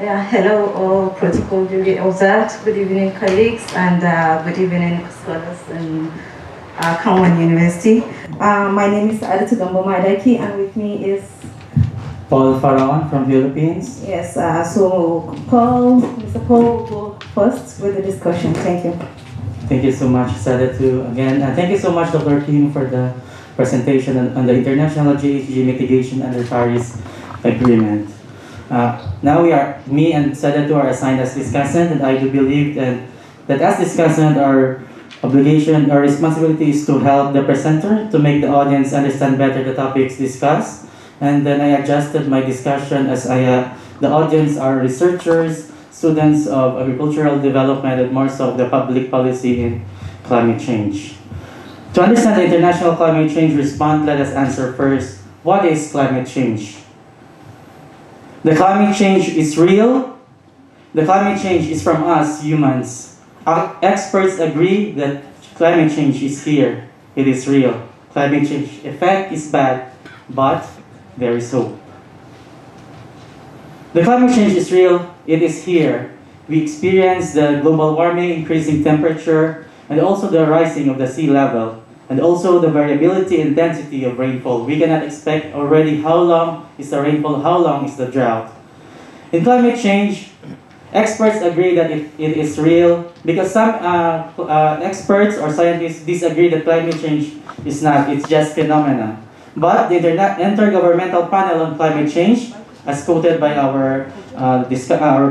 Yeah, hello, Project Ozat. Good evening, colleagues, and good evening, scholars in Kangwon University. My name is Adatu Gambo Maidaki, and with me is Paul Faraon from Philippines. yes. So Mr. Paul will go first with the discussion. Thank you. Thank you so much, Sadatu. Again, thank you so much, Dr. Kim, for the presentation on the International GHG Mitigation under Paris Agreement. Now me and Sadatu are assigned as discussant, and I do believe that as discussant, our obligation, our responsibility is to help the presenter to make the audience understand better the topics discussed. And then I adjusted my discussion as the audience are researchers, students of agricultural development, and more so of the public policy in climate change. To understand the international climate change response, let us answer first, what is climate change? The climate change is real. The climate change is from us, humans. Experts agree that climate change is here. It is real. Climate change effect is bad, but there is hope. The climate change is real. It is here. We experience the global warming, increasing temperature, and also the rising of the sea level, and also the variability and intensity of rainfall. We cannot expect already how long is the rainfall, how long is the drought. In climate change, experts agree that it is real because some experts or scientists disagree that climate change is not, it's just phenomena. But the Intergovernmental Panel on Climate Change, as quoted by our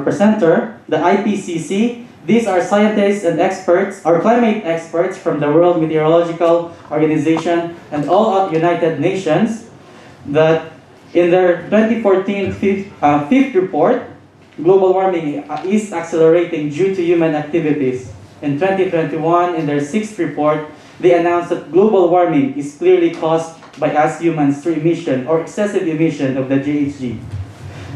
presenter, the IPCC, these are scientists and experts, or climate experts from the World Meteorological Organization and all United Nations, that in their 2014 fifth report, global warming is accelerating due to human activities. In 2021, in their sixth report, they announced that global warming is clearly caused by us humans through emission or excessive emission of the GHG.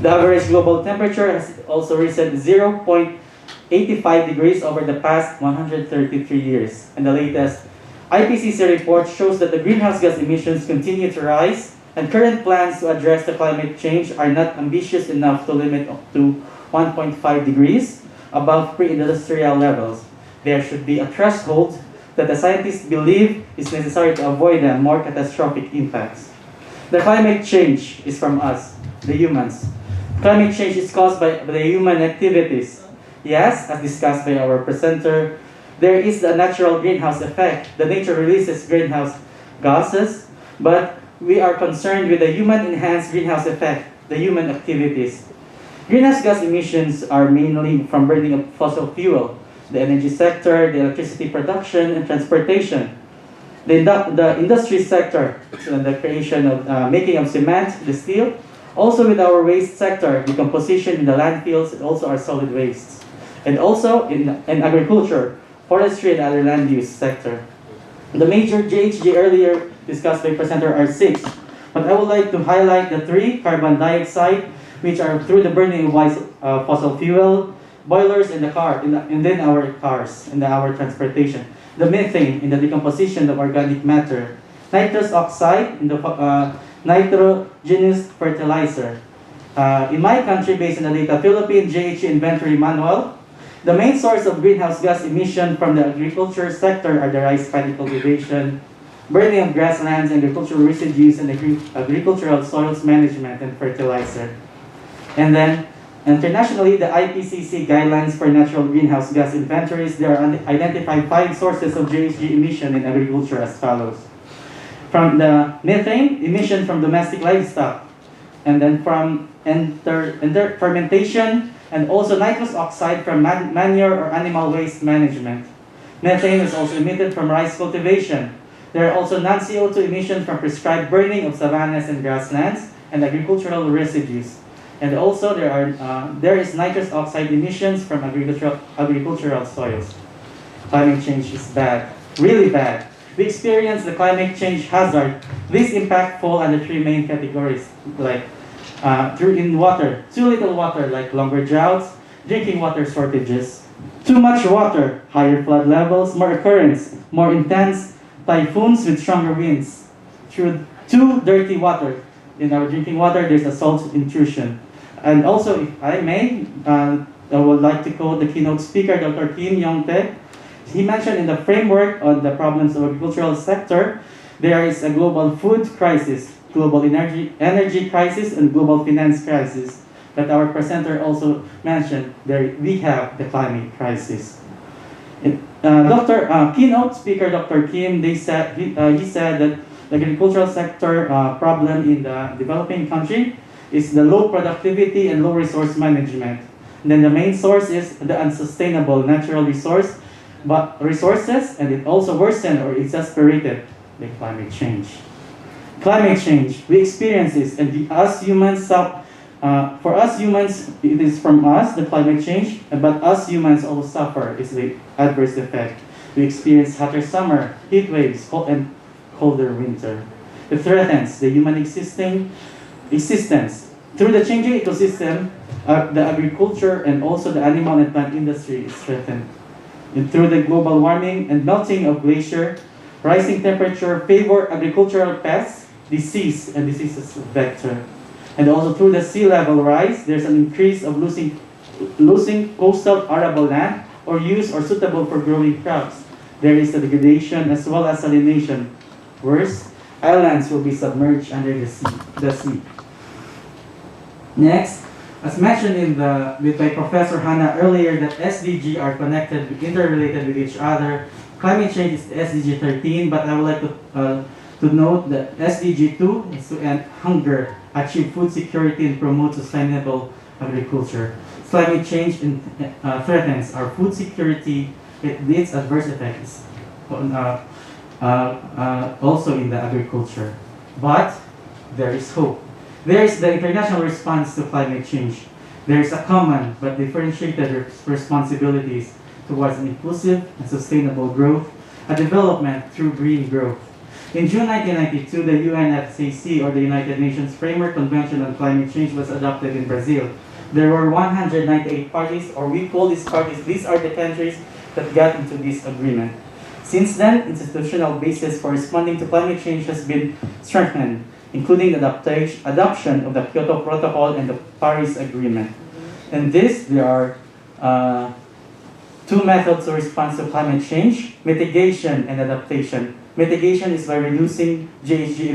The average global temperature has also risen 0.85 degrees over the past 133 years. And the latest IPCC report shows that the greenhouse gas emissions continue to rise, and current plans to address the climate change are not ambitious enough to limit to 1.5 degrees above pre-industrial levels. There should be a threshold that the scientists believe is necessary to avoid the more catastrophic impacts. The climate change is from us, the humans. Climate change is caused by the human activities. Yes, as discussed by our presenter, there is the natural greenhouse effect. The nature releases greenhouse gases, but we are concerned with the human-enhanced greenhouse effect, the human activities. Greenhouse gas emissions are mainly from burning of fossil fuel, the energy sector, the electricity production, and transportation. The industry sector, so the creation of making of cement, the steel. Also with our waste sector, decomposition in the landfills, and also our solid wastes. And also in agriculture, forestry, and other land use sector. The major GHG earlier discussed by presenter are 6, but I would like to highlight the 3: carbon dioxide, which are through the burning of fossil fuel, boilers in the car, and then our cars, and our transportation. The methane in the decomposition of organic matter. Nitrous oxide in the nitrogenous fertilizer. In my country, based on the data, Philippine GHG Inventory Manual, the main source of greenhouse gas emission from the agriculture sector are the rice paddy cultivation, burning of grasslands, agricultural residues, and agricultural soils management and fertilizer. And then, internationally, the IPCC guidelines for natural greenhouse gas inventories, there are identified 5 sources of GHG emission in agriculture as follows. From the methane, emission from domestic livestock, and then from fermentation, and also nitrous oxide from manure or animal waste management. Methane is also emitted from rice cultivation. There are also non-CO2 emissions from prescribed burning of savannas and grasslands and agricultural residues. And also there is nitrous oxide emissions from agricultural soils. Climate change is bad, really bad. We experience the climate change hazard. These impact fall under 3 main categories, like in water, too little water, like longer droughts, drinking water shortages, too much water, higher flood levels, more occurrence, more intense typhoons with stronger winds, through too dirty water. In our drinking water, there's a salt intrusion. And also, if I may, I would like to quote the keynote speaker, Dr. Kim Yong-taek. He mentioned in the framework on the problems of agricultural sector, there is a global food crisis, global energy crisis, and global finance crisis. But our presenter also mentioned there we have the climate crisis. Keynote speaker Dr. Kim, he said that the agricultural sector problem in the developing country is the low productivity and low resource management. And then the main source is the unsustainable natural resources, and it also worsened or exacerbated the climate change. Climate change, we experience this, and for us humans, it is from us, the climate change, but us humans also suffer is the adverse effect. We experience hotter summer, heat waves, and colder winter. It threatens the human existence. Through the changing ecosystem, the agriculture and also the animal and plant industry is threatened. And through the global warming and melting of glacier, rising temperature favor agricultural pests, diseases vector. And also through the sea level rise, there's an increase of losing coastal arable land or use or suitable for growing crops. There is a degradation as well as salination. Worse, islands will be submerged under the sea. Next, as mentioned by Professor Hannah earlier, that SDG are interrelated with each other. Climate change is SDG 13, but I would like to note that SDG 2 is to end hunger, achieve food security, and promote sustainable agriculture. Climate change threatens our food security. It leads adverse effects also in the agriculture. But there is hope. There is the international response to climate change. There is a common but differentiated responsibilities towards an inclusive and sustainable growth, a development through green growth. In June 1992, the UNFCCC, or the United Nations Framework Convention on Climate Change, was adopted in Brazil. There were 198 parties, or we call these parties, these are the countries that got into this agreement. Since then, institutional basis for responding to climate change has been strengthened, including the adoption of the Kyoto Protocol and the Paris Agreement. And there are two methods to respond to climate change: mitigation and adaptation. Mitigation is by reducing GHG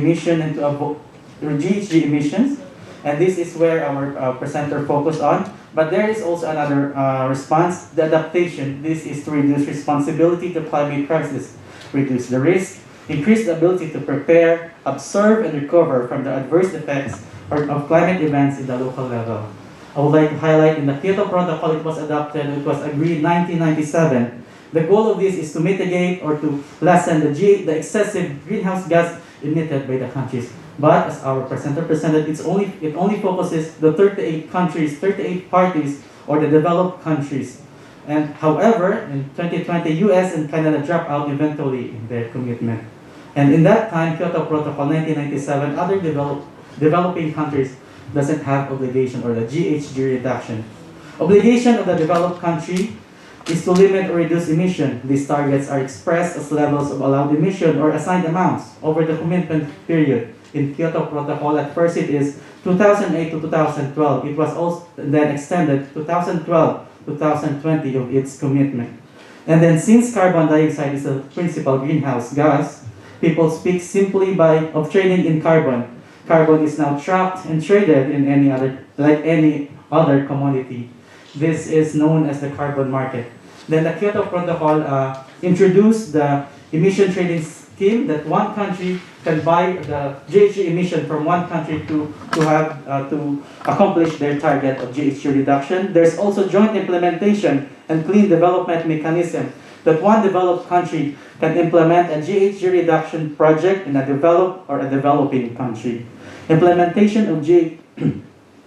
emissions, and this is where our presenter focused on. But there is also another response, the adaptation. This is to reduce responsibility to climate crisis, reduce the risk, increase the ability to prepare, observe, and recover from the adverse effects of climate events in the local level. I would like to highlight in the Kyoto Protocol, it was adopted, it was agreed in 1997. The goal of this is to mitigate or to lessen the excessive greenhouse gas emitted by the countries. But as our presenter presented, it only focuses the 38 parties, or the developed countries. And however, in 2020, US and Canada dropped out eventually in their commitment. And in that time, Kyoto Protocol 1997, other developing countries doesn't have obligation or the GHG reduction. Obligation of the developed country is to limit or reduce emission. These targets are expressed as levels of allowed emission or assigned amounts over the commitment period. In Kyoto Protocol, at first it is 2008 to 2012. It was also then extended 2012-2020 of its commitment. And then since carbon dioxide is a principal greenhouse gas, people speak simply of trading in carbon. Carbon is now trapped and traded in any other commodity. This is known as the carbon market. Then the Kyoto Protocol introduced the emission trading scheme that one country can buy the GHG emission from one country to accomplish their target of GHG reduction. There's also joint implementation and clean development mechanism that one developed country can implement a GHG reduction project in a developed or a developing country. Implementation of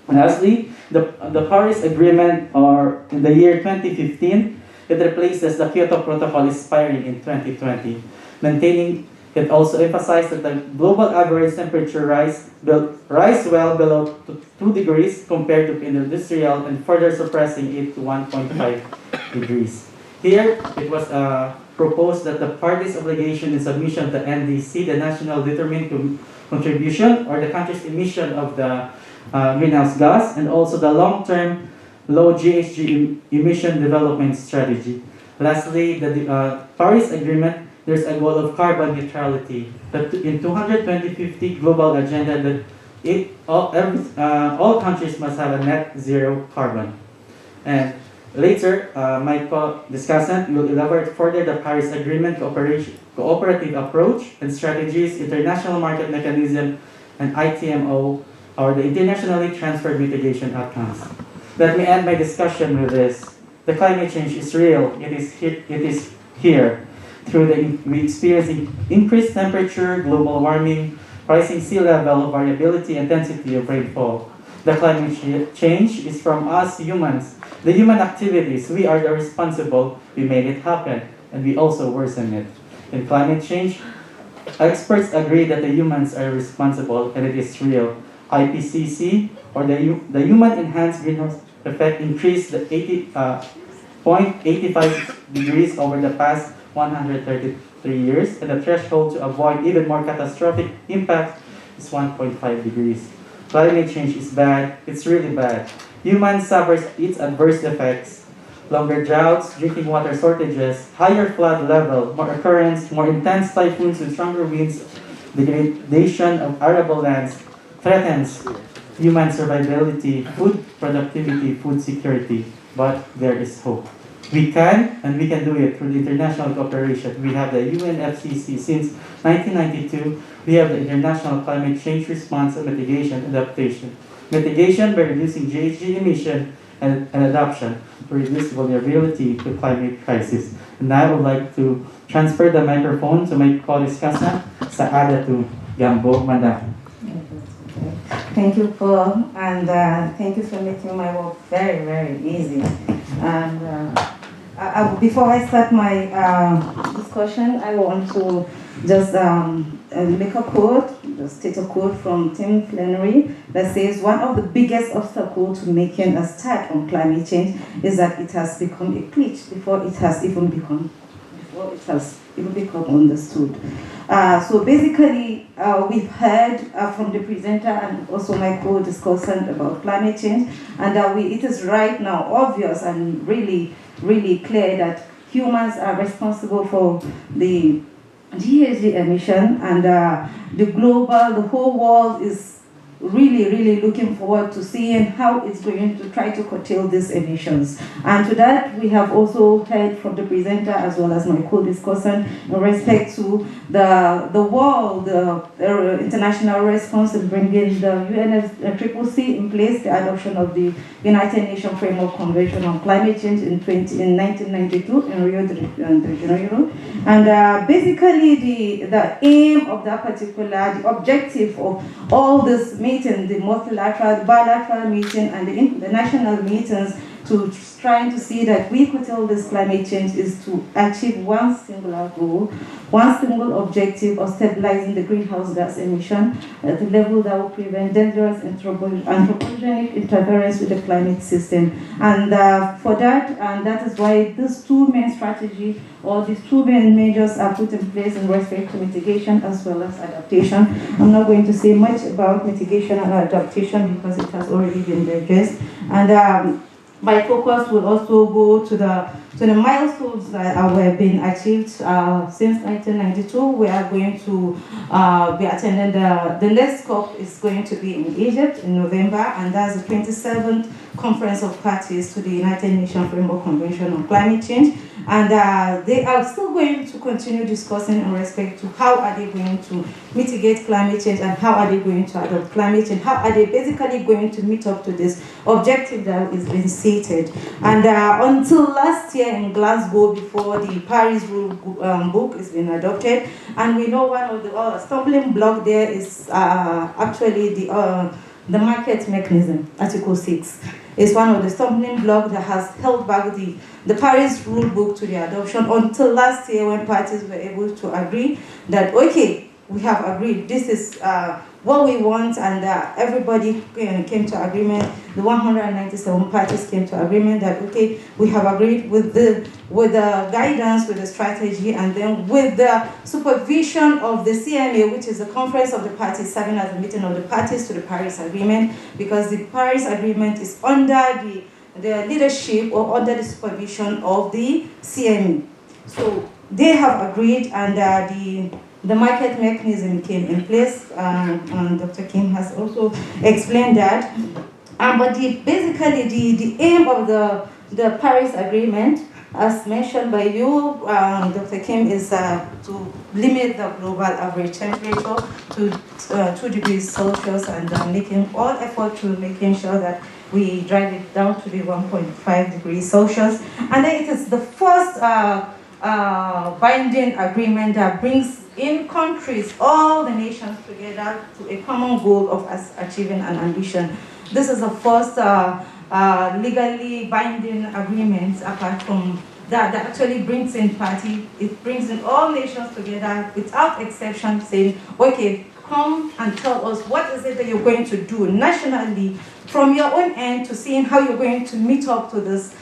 lastly, the Paris Agreement, or in the year 2015, it replaces the Kyoto Protocol expiring in 2020. Maintaining it also emphasized that the global average temperature rise well below 2 degrees compared to industrial, and further suppressing it to 1.5 degrees. Here, it was proposed that the parties' obligation in submission to NDC, the National Determined Contribution, or the country's emission of the greenhouse gas, and also the long-term low GHG emission development strategy. Lastly, the Paris Agreement, there's a goal of carbon neutrality. That in 2050 global agenda, that all countries must have a net zero carbon. And later, my co-discussant will elaborate further the Paris Agreement cooperative approach and strategies, international market mechanism, and ITMO, or the internationally transferred mitigation outcomes. Let me end my discussion with this. The climate change is real. It is here. We experience increased temperature, global warming, rising sea level, variability, intensity of rainfall. The climate change is from us humans. The human activities, we are the responsible. We made it happen, and we also worsen it. In climate change, experts agree that the humans are responsible, and it is real. IPCC, or the Human Enhanced Greenhouse Effect, increased the 0.85 degrees over the past 133 years, and the threshold to avoid even more catastrophic impact is 1.5 degrees. Climate change is bad. It's really bad. Humans suffers its adverse effects. Longer droughts, drinking water shortages, higher flood level, more occurrence, more intense typhoons with stronger winds, degradation of arable lands threatens human survivability, food productivity, food security. But there is hope. We can, and we can do it through the international cooperation. We have the UNFCCC since 1992. We have the International Climate Change Response and Mitigation Adaptation. Mitigation by reducing GHG emission and adoption to reduce vulnerability to climate crisis. And I would like to transfer the microphone to my co-discussant, Saadatu Gambo Madam. Thank you, Paul, and thank you for making my work very, very easy. And before I start my discussion, I want to just make a quote, just take a quote from Tim Flannery that says, "One of the biggest obstacles to making a start on climate change is that it has become a glitch before it has even become understood." So basically, we've heard from the presenter and also my co-discussant about climate change, and it is right now obvious and really, really clear that humans are responsible for the GHG emission, and the whole world is really, really looking forward to seeing how it's going to try to curtail these emissions. And to that, we have also heard from the presenter as well as my co-discussant in respect to the world, the international response in bringing the UNFCCC in place, the adoption of the United Nations Framework Convention on Climate Change in 1992 in Rio de Janeiro. And basically, the aim of that particular, the objective of all this meeting, the multilateral, the bilateral meeting, and the international meetings to trying to see that we curtail this climate change is to achieve one singular goal, one single objective of stabilizing the greenhouse gas emission at a level that will prevent dangerous anthropogenic interference with the climate system. And for that, and that is why these two main strategies or these two main measures are put in place in respect to mitigation as well as adaptation. I'm not going to say much about mitigation and adaptation because it has already been addressed. And my focus will also go to the milestones that have been achieved since 1992. We are going to be attending the next COP is going to be in Egypt in November, and that's the 27th Conference of Parties to the United Nations Framework Convention on Climate Change. And they are still going to continue discussing in respect to how are they going to mitigate climate change and how are they going to adopt climate change, how are they basically going to meet up to this objective that is being stated. And until last year in Glasgow, before the Paris Rule book is being adopted, and we know one of the stumbling block there is actually the market mechanism, Article 6. Is one of the stumbling blocks that has held back the Paris Rule book to the adoption until last year when parties were able to agree that, okay, we have agreed, this is what we want, and everybody came to agreement. The 197 parties came to agreement that, okay, we have agreed with the guidance, with the strategy, and then with the supervision of the CMA, which is the Conference of the Parties, serving as a meeting of the parties to the Paris Agreement, because the Paris Agreement is under the leadership or under the supervision of the CMA. So they have agreed, and the market mechanism came in place, and Dr. Kim has also explained that. But basically, the aim of the Paris Agreement, as mentioned by you, Dr. Kim, is to limit the global average temperature to 2 degrees Celsius, and making all effort to making sure that we drive it down to the 1.5 degrees Celsius. And then it is the first binding agreement that brings in countries, all the nations together to a common goal of us achieving an ambition. This is the first legally binding agreement, apart from that actually brings in it brings in all nations together without exception, saying, okay, come and tell us what is it that you're going to do nationally from your own end to seeing how you're going to meet up to this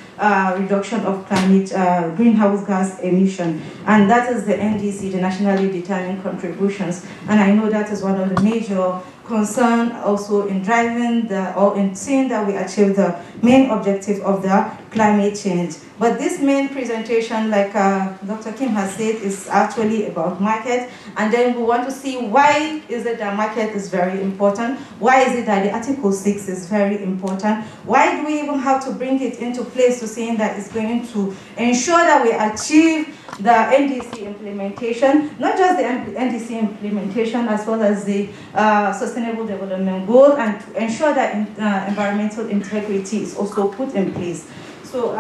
reduction of climate greenhouse gas emission. And that is the NDC, the nationally determined contributions. And I know that is one of the major concern also in driving or in seeing that we achieve the main objective of the climate change. But this main presentation, like Dr. Kim has said, is actually about market. And then we want to see why is it that market is very important? Why is it that the Article 6 is very important? Why do we even have to bring it into place to saying that it's going to ensure that we achieve the NDC implementation, not just the NDC implementation, as well as the Sustainable Development Goal, and to ensure that environmental integrity is also put in place. So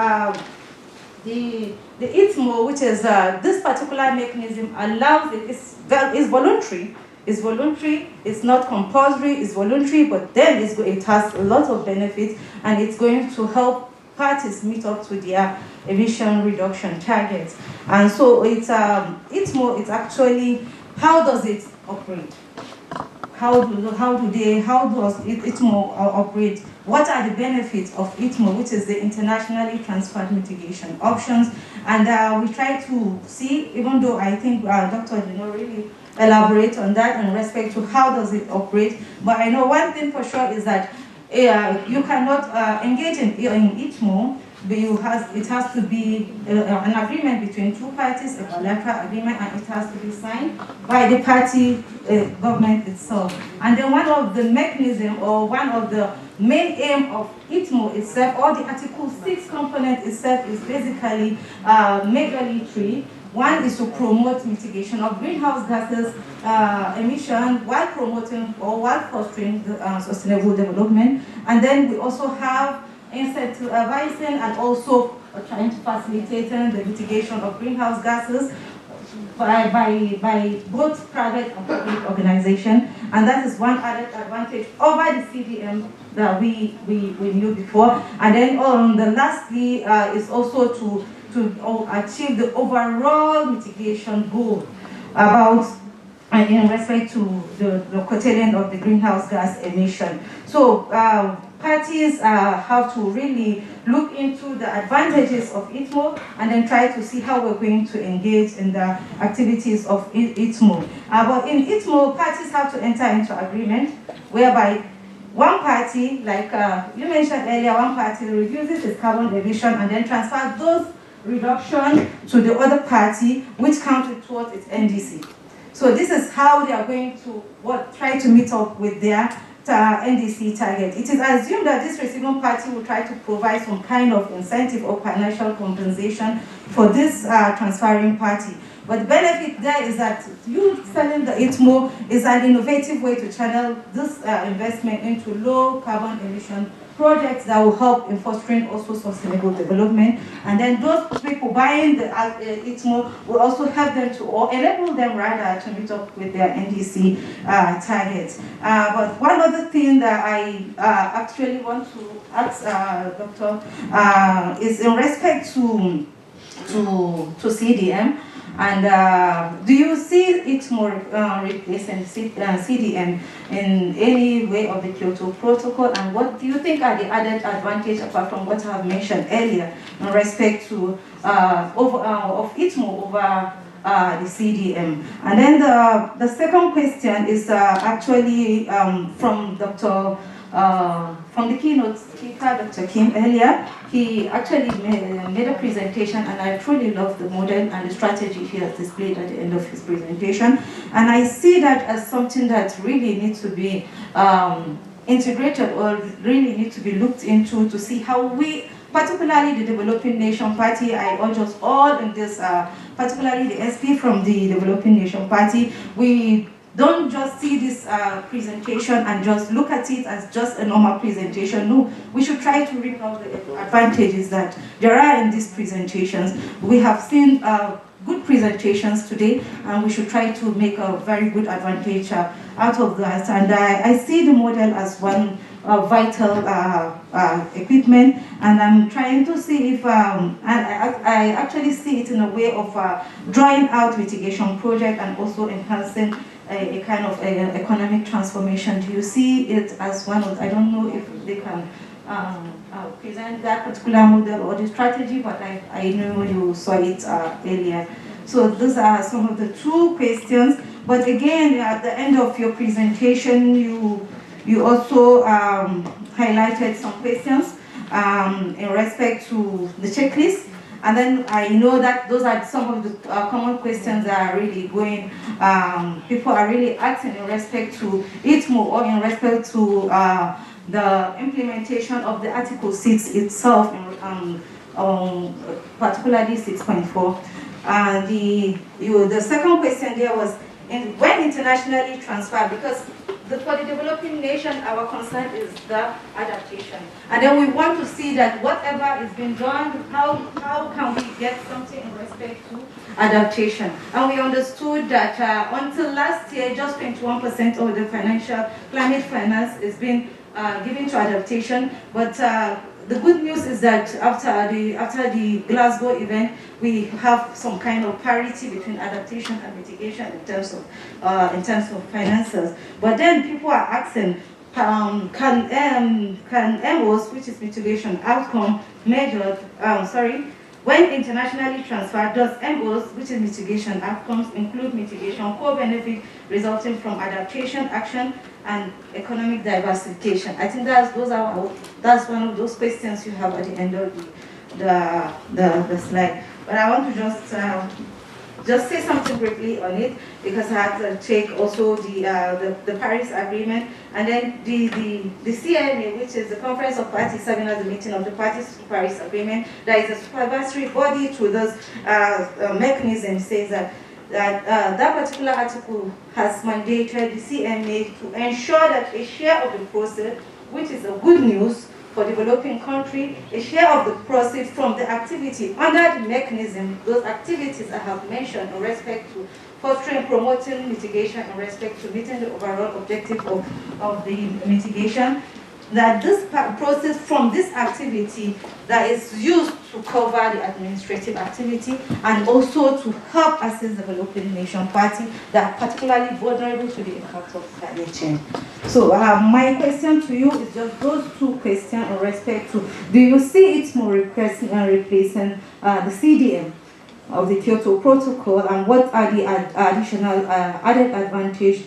the ITMO, which is this particular mechanism, allows it, is voluntary. It's voluntary, it's not compulsory, it's voluntary, but then it has a lot of benefits, and it's going to help parties meet up to their emission reduction targets. And so ITMO, it's actually, how does it operate? How does ITMO operate? What are the benefits of ITMO, which is the internationally transferred mitigation options? And we try to see, even though I think Dr. did not really elaborate on that in respect to how does it operate, but I know one thing for sure is that you cannot engage in ITMO, but it has to be an agreement between two parties, a bilateral agreement, and it has to be signed by the party government itself. And then one of the mechanism, or one of the main aim of ITMO itself, or the Article 6 component itself, is basically majorly three. One is to promote mitigation of greenhouse gases emission while promoting or while fostering the sustainable development. And then we also have incentivizing and also trying to facilitate the mitigation of greenhouse gases by both private and public organizations. And that is one added advantage over the CDM that we knew before. And then the lastly is also to achieve the overall mitigation goal about in respect to the curtailing of the greenhouse gas emission. So parties have to really look into the advantages of ITMO and then try to see how we're going to engage in the activities of ITMO. But in ITMO, parties have to enter into agreement whereby one party, like you mentioned earlier, one party reduces its carbon emission and then transfers those reduction to the other party, which counted towards its NDC. So this is how they are going to try to meet up with their NDC target. It is assumed that this receiving party will try to provide some kind of incentive or financial compensation for this transferring party. But the benefit there is that you selling the ITMO is an innovative way to channel this investment into low carbon emission projects that will help in fostering also sustainable development. And then those people buying the ITMO will also help them to, or enable them rather, to meet up with their NDC targets. But one other thing that I actually want to ask Doctor is in respect to CDM. And do you see ITMO replacing CDM in any way of the Kyoto Protocol? And what do you think are the added advantages, apart from what I have mentioned earlier, in respect to of ITMO over the CDM? And then the second question is actually from Dr. From the keynote speaker, Dr. Kim, earlier. He actually made a presentation, and I truly love the model and the strategy he has displayed at the end of his presentation. And I see that as something that really needs to be integrated, or really needs to be looked into, to see how we, particularly the Developing Nation Party, I urge us all in this, particularly the SP from the Developing Nation Party, we don't just see this presentation and just look at it as just a normal presentation. No, we should try to reap out the advantages that there are in these presentations. We have seen good presentations today, and we should try to make a very good advantage out of that. And I see the model as one vital equipment, and I'm trying to see if I actually see it in a way of drawing out mitigation project and also enhancing a kind of economic transformation. Do you see it as one of, I don't know if they can present that particular model or the strategy, but I know you saw it earlier. So those are some of the two questions. But again, at the end of your presentation, you also highlighted some questions in respect to the checklist. And then I know that those are some of the common questions that are really going, people are really asking in respect to ITMO, or in respect to the implementation of the Article 6 itself, particularly 6.4. The second question there was, when internationally transferred, because for the developing nation, our concern is the adaptation. And then we want to see that whatever is being done, how can we get something in respect to adaptation? And we understood that until last year, just 21% of the climate finance is being given to adaptation. But the good news is that after the Glasgow event, we have some kind of parity between adaptation and mitigation in terms of finances. But then people are asking, can MOs, which is mitigation outcome measured, when internationally transferred, does MOs, which is mitigation outcomes, include mitigation co-benefit resulting from adaptation, action, and economic diversification? I think that's one of those questions you have at the end of the slide. But I want to just say something briefly on it, because I have to take also the Paris Agreement, and then the CNA, which is the Conference of Parties serving as the meeting of the parties to the Paris Agreement. That is a supervisory body to this mechanism, says that particular article has mandated the CMA to ensure that a share of the process, which is a good news for developing country, a share of the proceeds from the activity under the mechanism, those activities I have mentioned in respect to fostering, promoting mitigation, in respect to meeting the overall objective of the mitigation, that this process from this activity that is used to cover the administrative activity and also to help assist the developing nation party that are particularly vulnerable to the impact of climate change. So my question to you is just those two questions in respect to, do you see it more replacing the CDM of the Kyoto Protocol, and what are the additional added advantage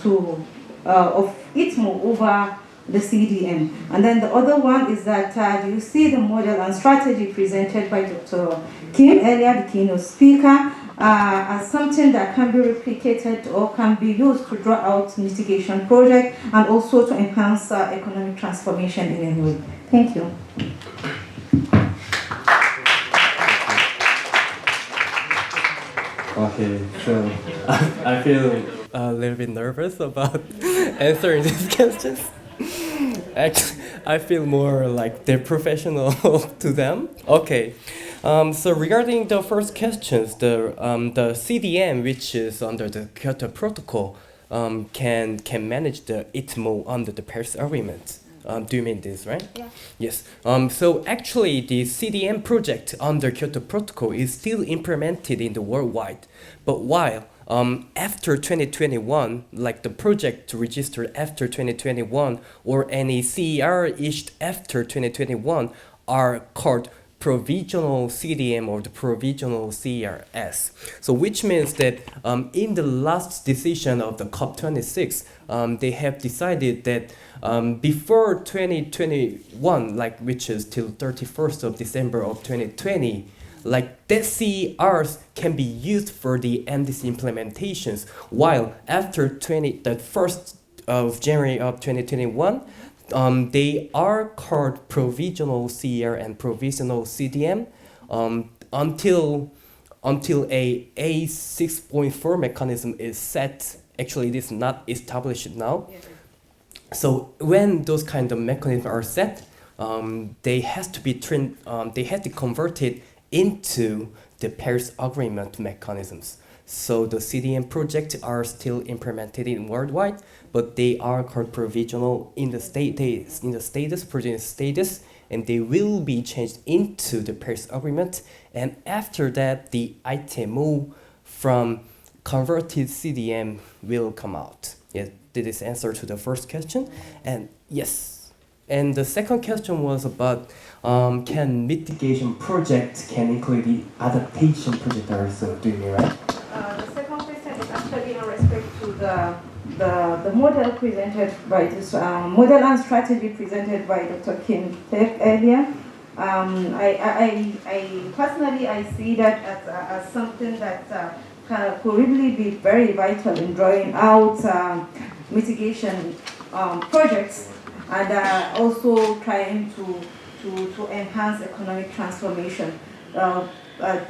of ITMO over the CDM? And then the other one is that do you see the model and strategy presented by Dr. Kim earlier, the keynote speaker, as something that can be replicated or can be used to draw out mitigation project and also to enhance economic transformation in any way? Thank you. Okay, so I feel a little bit nervous about answering these questions. Actually, I feel more like they're professional to them. Okay, so regarding the first questions, the CDM, which is under the Kyoto Protocol, can manage the ITMO under the Paris Agreement. Do you mean this, right? Yeah. Yes. So actually, the CDM project under Kyoto Protocol is still implemented in the worldwide. But while after 2021, like the project registered after 2021 or any CER issued after 2021 are called provisional CDM or the provisional CERS. So which means that in the last decision of the COP26, they have decided that before 2021, like which is till 31st of December of 2020, like that CERs can be used for the NDC implementations, while after the 1st of January of 2021, they are called provisional CER and provisional CDM until a 6.4 mechanism is set. Actually, it is not established now. So when those kind of mechanisms are set, they have to be converted into the Paris Agreement mechanisms. So the CDM projects are still implemented in worldwide, but they are called provisional in the provisional status, and they will be changed into the Paris Agreement. And after that, the ITMO from converted CDM will come out. Yes, did this answer to the first question? And yes. And the second question was about can mitigation project can include the adaptation project also? Do you mean right? The second question is actually in respect to the model presented by this model and strategy presented by Dr. Kim Tech earlier. I personally I see that as something that could really be very vital in drawing out mitigation projects and also trying to enhance economic transformation.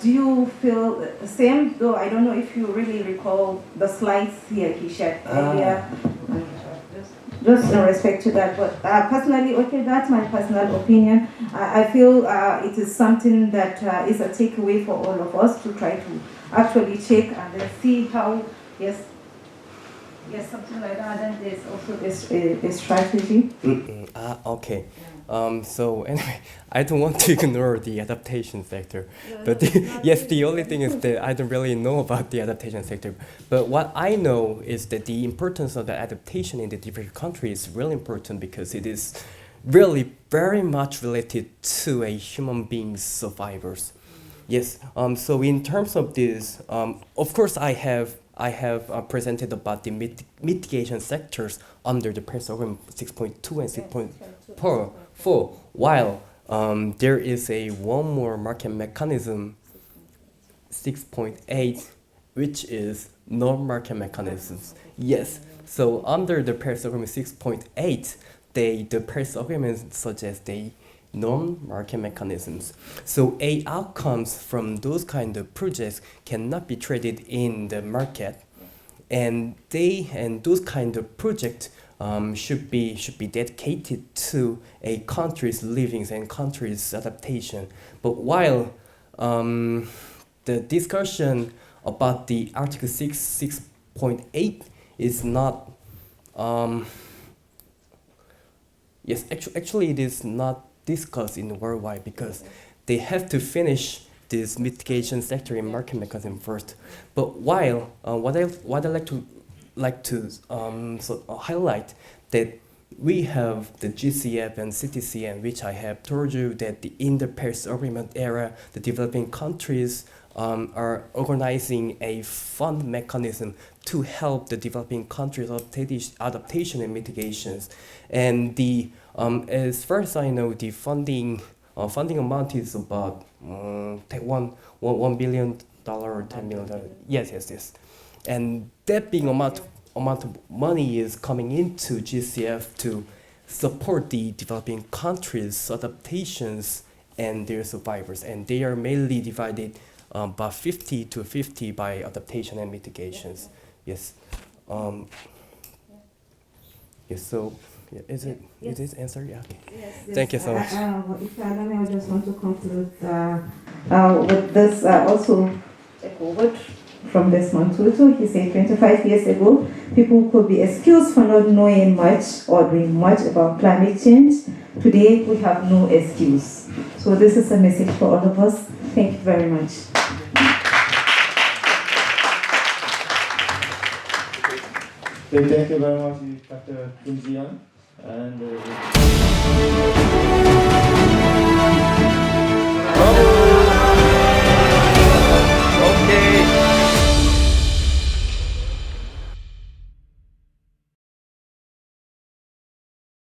Do you feel the same? Though I don't know if you really recall the slides here he shared earlier. Just in respect to that, but personally, okay, that's my personal opinion. I feel it is something that is a takeaway for all of us to try to actually check and then see how, yes, something like that. And there's also this strategy. Okay. So anyway, I don't want to ignore the adaptation sector, but yes, the only thing is that I don't really know about the adaptation sector. But what I know is that the importance of the adaptation in the different countries is really important because it is really very much related to a human being's survivors. Yes. So in terms of this, of course, I have presented about the mitigation sectors under the Paris Agreement 6.2 and 6.4, while there is one more market mechanism, 6.8, which is non-market mechanisms. Yes, so under the Paris Agreement 6.8, the Paris Agreement suggests the non-market mechanisms. So outcomes from those kind of projects cannot be traded in the market, and those kind of projects should be dedicated to a country's livings and country's adaptation. But while the discussion about the Article 6.8 is not yes, actually it is not discussed in worldwide because they have to finish this mitigation sector and market mechanism first. But while what I like to highlight that we have the GCF and CTCM, which I have told you that in the Paris Agreement era, the developing countries are organizing a fund mechanism to help the developing countries adaptation and mitigations. And the as far as I know, the funding amount is about $1 billion or $10 million. Yes. And that big amount of money is coming into GCF to support the developing countries' adaptations and their survivors. And they are mainly divided by 50-50 by adaptation and mitigations. Yes. Yes. So. Yeah, is it answer? Yeah. Okay. Yes. Thank you so much. If you allow me, I just want to conclude with this also what from Desmond Tutu. He said 25 years ago, people could be excused for not knowing much or doing much about climate change. Today, we have no excuse. So this is a message for all of us. Thank you very much. Thank you very much, Dr. Kim Ji-yeon. And